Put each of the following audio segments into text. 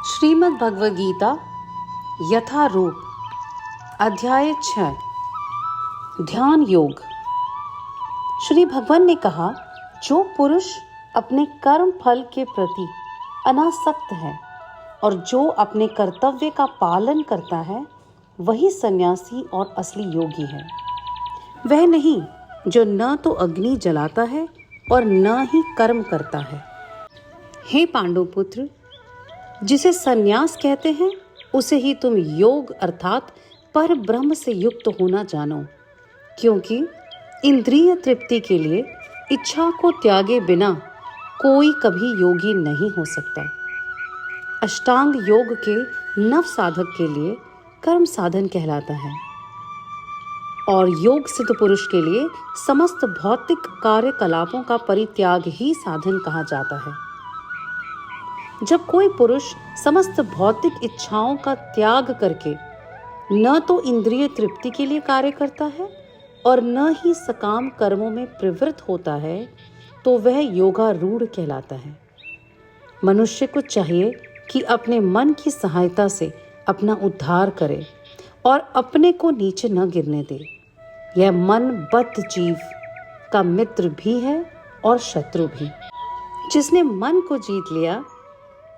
श्रीमद् भगवद गीता यथारूप अध्याय 6 ध्यान योग। श्री भगवान ने कहा, जो पुरुष अपने कर्म फल के प्रति अनासक्त है और जो अपने कर्तव्य का पालन करता है, वही सन्यासी और असली योगी है। वह नहीं जो न तो अग्नि जलाता है और न ही कर्म करता है। हे पांडुपुत्र, जिसे सन्यास कहते हैं उसे ही तुम योग अर्थात पर ब्रह्म से युक्त होना जानो, क्योंकि इंद्रिय तृप्ति के लिए इच्छा को त्यागे बिना कोई कभी योगी नहीं हो सकता। अष्टांग योग के नव साधक के लिए कर्म साधन कहलाता है और योग सिद्ध पुरुष के लिए समस्त भौतिक कार्यकलापों का परित्याग ही साधन कहा जाता है। जब कोई पुरुष समस्त भौतिक इच्छाओं का त्याग करके न तो इंद्रिय तृप्ति के लिए कार्य करता है और न ही सकाम कर्मों में प्रवृत्त होता है, तो वह योगारूढ़ कहलाता है। मनुष्य को चाहिए कि अपने मन की सहायता से अपना उद्धार करे और अपने को नीचे न गिरने दे। यह मन बद्ध जीव का मित्र भी है और शत्रु भी। जिसने मन को जीत लिया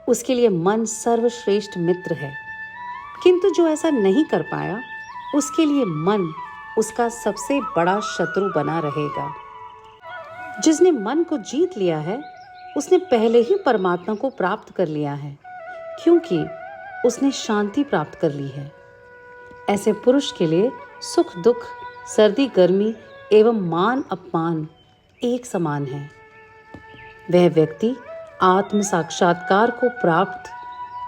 उसके लिए मन सर्वश्रेष्ठ मित्र है, किंतु जो ऐसा नहीं कर पाया उसके लिए मन उसका सबसे बड़ा शत्रु बना रहेगा। जिसने मन को जीत लिया है उसने पहले ही परमात्मा को प्राप्त कर लिया है, क्योंकि उसने शांति प्राप्त कर ली है। ऐसे पुरुष के लिए सुख दुख, सर्दी गर्मी एवं मान अपमान एक समान है। वह व्यक्ति आत्म साक्षात्कार को प्राप्त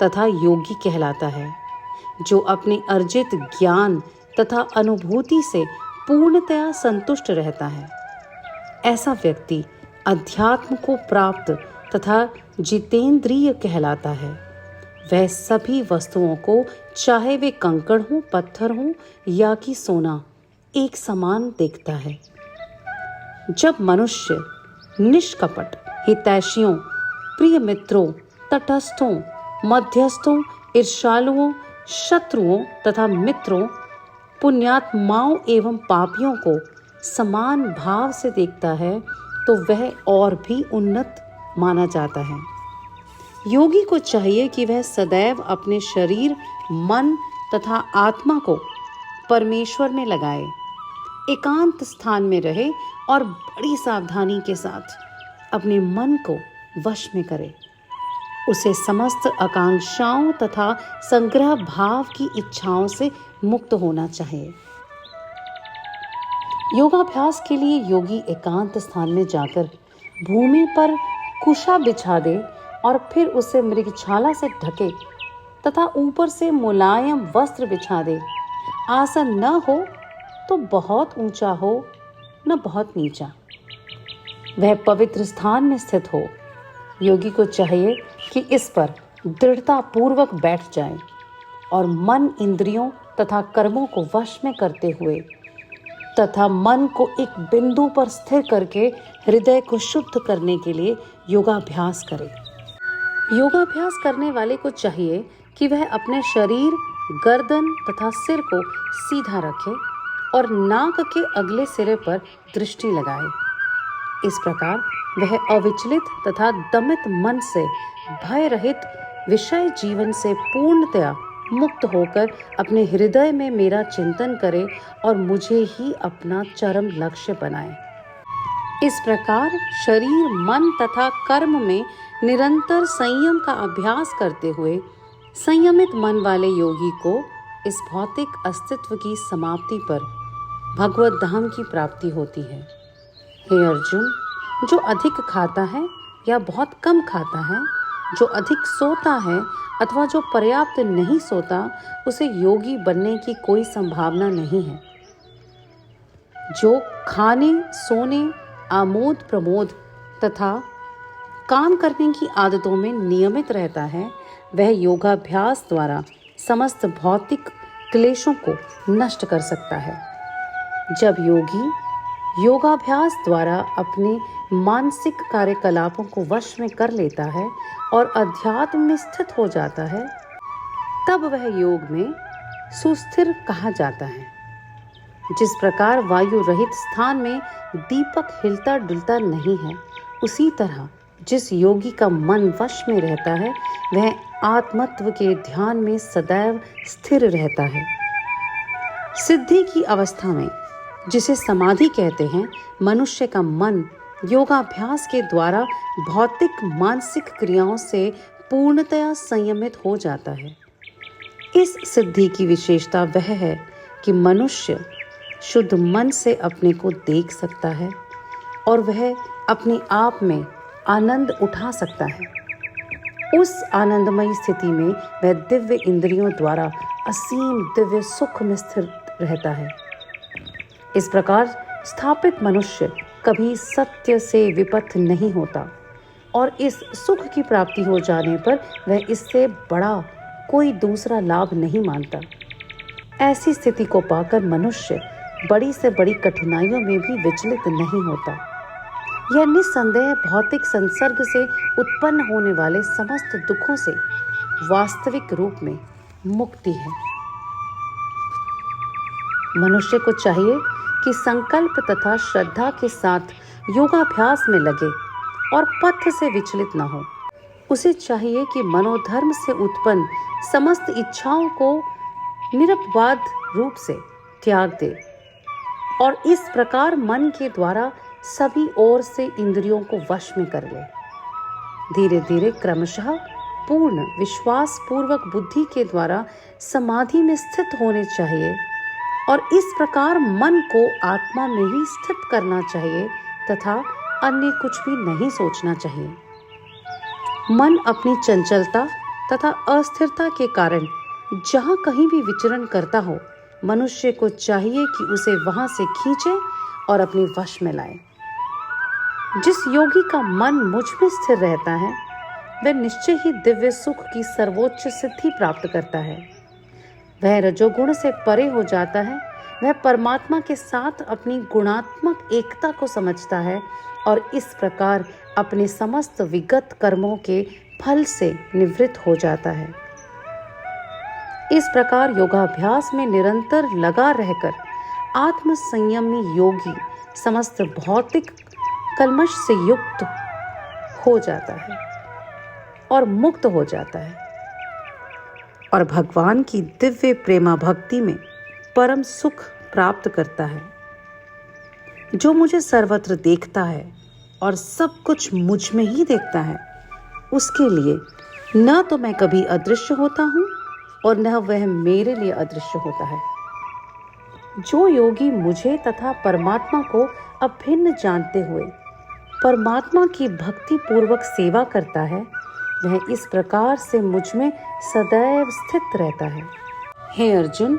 तथा योगी कहलाता है, जो अपने अर्जित ज्ञान तथा अनुभूति से पूर्णतया संतुष्ट रहता है। ऐसा व्यक्ति अध्यात्म को प्राप्त तथा जितेंद्रिय कहलाता है। वह सभी वस्तुओं को, चाहे वे कंकड़ हों, पत्थर हों या कि सोना, एक समान देखता है। जब मनुष्य निष्कपट, हितैषियों, प्रिय मित्रों, तटस्थों, मध्यस्थों, ईर्ष्यालुओं, शत्रुओं तथा मित्रों, पुण्यात्माओं एवं पापियों को समान भाव से देखता है, तो वह और भी उन्नत माना जाता है। योगी को चाहिए कि वह सदैव अपने शरीर, मन तथा आत्मा को परमेश्वर में लगाए, एकांत स्थान में रहे और बड़ी सावधानी के साथ अपने मन को वश में करे। उसे समस्त आकांक्षाओं तथा संग्रह भाव की इच्छाओं से मुक्त होना चाहिए। योगाभ्यास के लिए योगी एकांत स्थान में जाकर भूमि पर कुशा बिछा दे और फिर उसे मृगछाला से ढके तथा ऊपर से मुलायम वस्त्र बिछा दे। आसन न हो तो बहुत ऊंचा हो, न बहुत नीचा। वह पवित्र स्थान में स्थित हो। योगी को चाहिए कि इस पर दृढ़ता पूर्वक बैठ जाए और मन, इंद्रियों तथा कर्मों को वश में करते हुए तथा मन को एक बिंदु पर स्थिर करके हृदय को शुद्ध करने के लिए योगाभ्यास करे। योगाभ्यास करने वाले को चाहिए कि वह अपने शरीर, गर्दन तथा सिर को सीधा रखे और नाक के अगले सिरे पर दृष्टि लगाए। इस प्रकार वह अविचलित तथा दमित मन से, भय रहित विषय जीवन से पूर्णतया मुक्त होकर अपने हृदय में मेरा चिंतन करे और मुझे ही अपना चरम लक्ष्य बनाए। इस प्रकार शरीर, मन तथा कर्म में निरंतर संयम का अभ्यास करते हुए संयमित मन वाले योगी को इस भौतिक अस्तित्व की समाप्ति पर भगवत धाम की प्राप्ति होती है। हे अर्जुन, जो अधिक खाता है या बहुत कम खाता है, जो अधिक सोता है अथवा जो पर्याप्त नहीं सोता, उसे योगी बनने की कोई संभावना नहीं है। जो खाने, सोने, आमोद प्रमोद तथा काम करने की आदतों में नियमित रहता है, वह योगाभ्यास द्वारा समस्त भौतिक क्लेशों को नष्ट कर सकता है। जब योगी योगाभ्यास द्वारा अपने मानसिक कार्यकलापों को वश में कर लेता है और अध्यात्म में स्थित हो जाता है, तब वह योग में सुस्थिर कहा जाता है। जिस प्रकार वायु रहित स्थान में दीपक हिलता डुलता नहीं है, उसी तरह जिस योगी का मन वश में रहता है वह आत्मत्व के ध्यान में सदैव स्थिर रहता है। सिद्धि की अवस्था में, जिसे समाधि कहते हैं, मनुष्य का मन योगाभ्यास के द्वारा भौतिक मानसिक क्रियाओं से पूर्णतया संयमित हो जाता है। इस सिद्धि की विशेषता वह है कि मनुष्य शुद्ध मन से अपने को देख सकता है और वह अपने आप में आनंद उठा सकता है। उस आनंदमयी स्थिति में वह दिव्य इंद्रियों द्वारा असीम दिव्य सुख में स्थिर रहता है। इस प्रकार स्थापित मनुष्य कभी सत्य से विपथ नहीं होता और इस सुख की प्राप्ति हो जाने पर वह इससे बड़ा कोई दूसरा लाभ नहीं मानता। ऐसी स्थिति को पाकर मनुष्य बड़ी से बड़ी कठिनाइयों में भी विचलित नहीं होता। यह निस्संदेह भौतिक संसर्ग से उत्पन्न होने वाले समस्त दुखों से वास्तविक रूप में मुक्ति है। मनुष्य को चाहिए कि संकल्प तथा श्रद्धा के साथ योगाभ्यास में लगे और पथ से विचलित न हो। उसे चाहिए कि मनोधर्म से उत्पन्न समस्त इच्छाओं को निरपवाद रूप से त्याग दे और इस प्रकार मन के द्वारा सभी ओर से इंद्रियों को वश में कर ले। धीरे धीरे क्रमशः पूर्ण विश्वास पूर्वक बुद्धि के द्वारा समाधि में स्थित होने चाहिए और इस प्रकार मन को आत्मा में ही स्थित करना चाहिए तथा अन्य कुछ भी नहीं सोचना चाहिए। मन अपनी चंचलता तथा अस्थिरता के कारण जहाँ कहीं भी विचरण करता हो, मनुष्य को चाहिए कि उसे वहां से खींचे और अपने वश में लाए। जिस योगी का मन मुझ में स्थिर रहता है वह निश्चय ही दिव्य सुख की सर्वोच्च सिद्धि प्राप्त करता है। वह रजोगुण से परे हो जाता है। वह परमात्मा के साथ अपनी गुणात्मक एकता को समझता है और इस प्रकार अपने समस्त विगत कर्मों के फल से निवृत्त हो जाता है। इस प्रकार योगाभ्यास में निरंतर लगा रहकर आत्म संयमी योगी समस्त भौतिक कल्मश से युक्त हो जाता है और मुक्त हो जाता है और भगवान की दिव्य प्रेमा भक्ति में परम सुख प्राप्त करता है। जो मुझे सर्वत्र देखता है और सब कुछ मुझ में ही देखता है, उसके लिए न तो मैं कभी अदृश्य होता हूँ और न वह मेरे लिए अदृश्य होता है। जो योगी मुझे तथा परमात्मा को अभिन्न जानते हुए परमात्मा की भक्ति पूर्वक सेवा करता है, वह इस प्रकार से मुझ में सदैव स्थित रहता है। हे अर्जुन,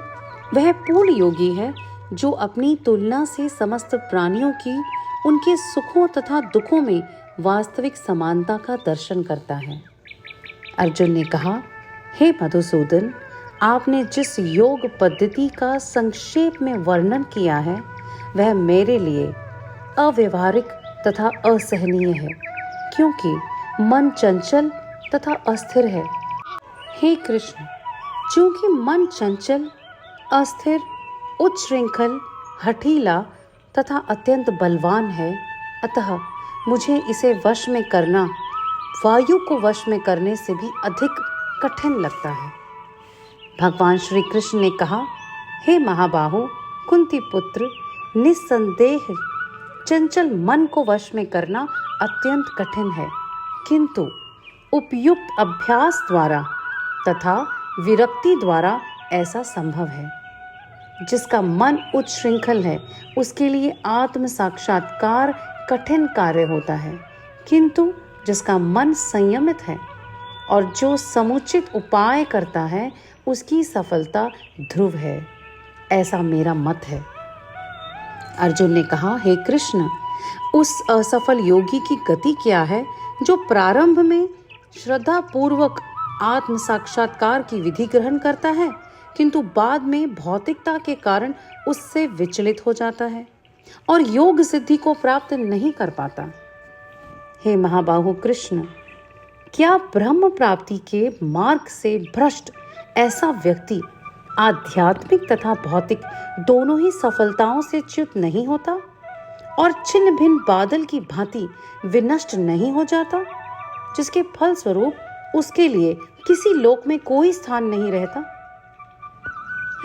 वह पूर्ण योगी है जो अपनी तुलना से समस्त प्राणियों की उनके सुखों तथा दुखों में वास्तविक समानता का दर्शन करता है। अर्जुन ने कहा, हे मधुसूदन, आपने जिस योग पद्धति का संक्षेप में वर्णन किया है वह मेरे लिए अव्यवहारिक तथा असहनीय है, क्योंकि मन चंचल तथा अस्थिर है। हे कृष्ण, चूंकि मन चंचल, अस्थिर, उच्छृंखल, हठीला तथा अत्यंत बलवान है, अतः मुझे इसे वश में करना वायु को वश में करने से भी अधिक कठिन लगता है। भगवान श्री कृष्ण ने कहा, हे महाबाहु, कुंती पुत्र, निस्संदेह चंचल मन को वश में करना अत्यंत कठिन है, किंतु उपयुक्त अभ्यास द्वारा तथा विरक्ति द्वारा ऐसा संभव है। जिसका मन उच्छृंखल है उसके लिए आत्म साक्षात्कार कठिन कार्य होता है, किंतु जिसका मन संयमित है और जो समुचित उपाय करता है उसकी सफलता ध्रुव है, ऐसा मेरा मत है। अर्जुन ने कहा, हे कृष्ण, उस असफल योगी की गति क्या है जो प्रारंभ में श्रद्धा पूर्वक आत्म साक्षात्कार की विधि ग्रहण करता है, किंतु बाद में भौतिकता के कारण उससे विचलित हो जाता है और योग सिद्धि को प्राप्त नहीं कर पाता। हे महाबाहु कृष्ण, क्या ब्रह्म प्राप्ति के मार्ग से भ्रष्ट ऐसा व्यक्ति आध्यात्मिक तथा भौतिक दोनों ही सफलताओं से च्युत नहीं होता और छिन्न भिन्न बादल की भांति विनष्ट नहीं हो जाता, जिसके फल स्वरूप उसके लिए किसी लोक में कोई स्थान नहीं रहता?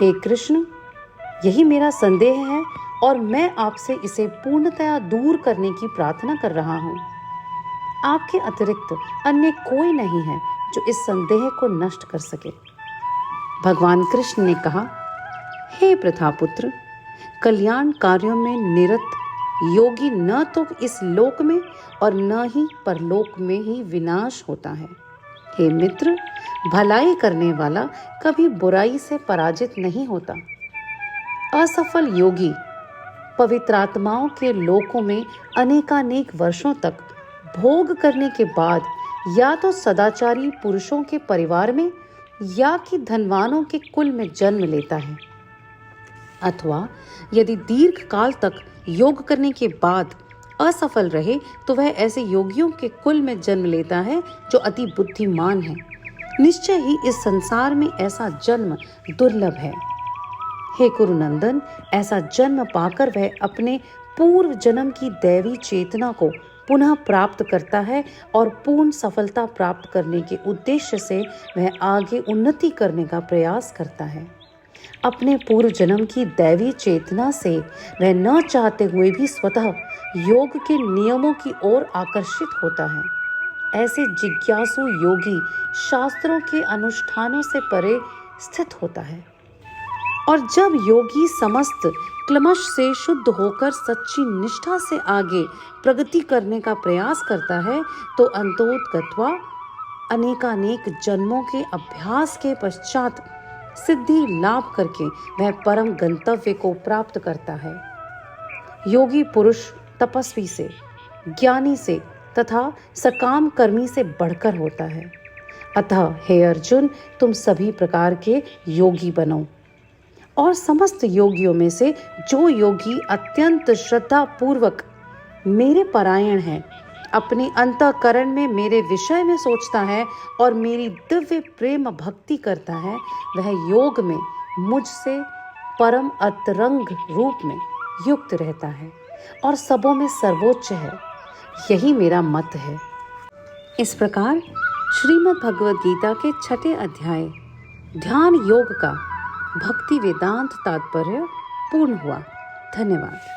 हे कृष्ण, यही मेरा संदेह है और मैं आपसे इसे पूर्णतया दूर करने की प्रार्थना कर रहा हूँ। आपके अतिरिक्त अन्य कोई नहीं है जो इस संदेह को नष्ट कर सके। भगवान कृष्ण ने कहा, हे प्रथापुत्र, कल्याण कार्यों में निरत योगी न तो इस लोक में और न ही परलोक में ही विनाश होता है। हे मित्र, भलाई करने वाला कभी बुराई से पराजित नहीं होता। असफल योगी पवित्रात्माओं के लोकों में अनेकानेक वर्षों तक भोग करने के बाद या तो सदाचारी पुरुषों के परिवार में या कि धनवानों के कुल में जन्म लेता है, अथवा यदि दीर्घ काल तक योग करने के बाद असफल रहे तो वह ऐसे योगियों के कुल में जन्म लेता है जो अति बुद्धिमान है। निश्चय ही इस संसार में ऐसा जन्म दुर्लभ है। हे कुरुनंदन, ऐसा जन्म पाकर वह अपने पूर्व जन्म की दैवी चेतना को पुनः प्राप्त करता है और पूर्ण सफलता प्राप्त करने के उद्देश्य से वह आगे उन्नति करने का प्रयास करता है। अपने पूर्व जन्म की दैवी चेतना से वह न चाहते हुए भी स्वतः योग के नियमों की ओर आकर्षित होता है। ऐसे जिज्ञासु योगी शास्त्रों के अनुष्ठानों से परे स्थित होता है और जब योगी समस्त क्लेश से शुद्ध होकर सच्ची निष्ठा से आगे प्रगति करने का प्रयास करता है तो अंतोतगत्वा अनेकानेक जन्मों के अभ्यास के पश्चात सिद्धि लाभ करके वह परम गंतव्य को प्राप्त करता है। योगी पुरुष तपस्वी से, ज्ञानी से तथा सकाम कर्मी से बढ़कर होता है। अतः हे अर्जुन, तुम सभी प्रकार के योगी बनो और समस्त योगियों में से जो योगी अत्यंत श्रद्धा पूर्वक मेरे परायण है, अपने अंतःकरण में मेरे विषय में सोचता है और मेरी दिव्य प्रेम भक्ति करता है, वह योग में मुझसे परम अंतरंग रूप में युक्त रहता है और सबों में सर्वोच्च है। यही मेरा मत है। इस प्रकार श्रीमद् भगवद गीता के 6 अध्याय ध्यान योग का भक्ति वेदांत तात्पर्य पूर्ण हुआ। धन्यवाद।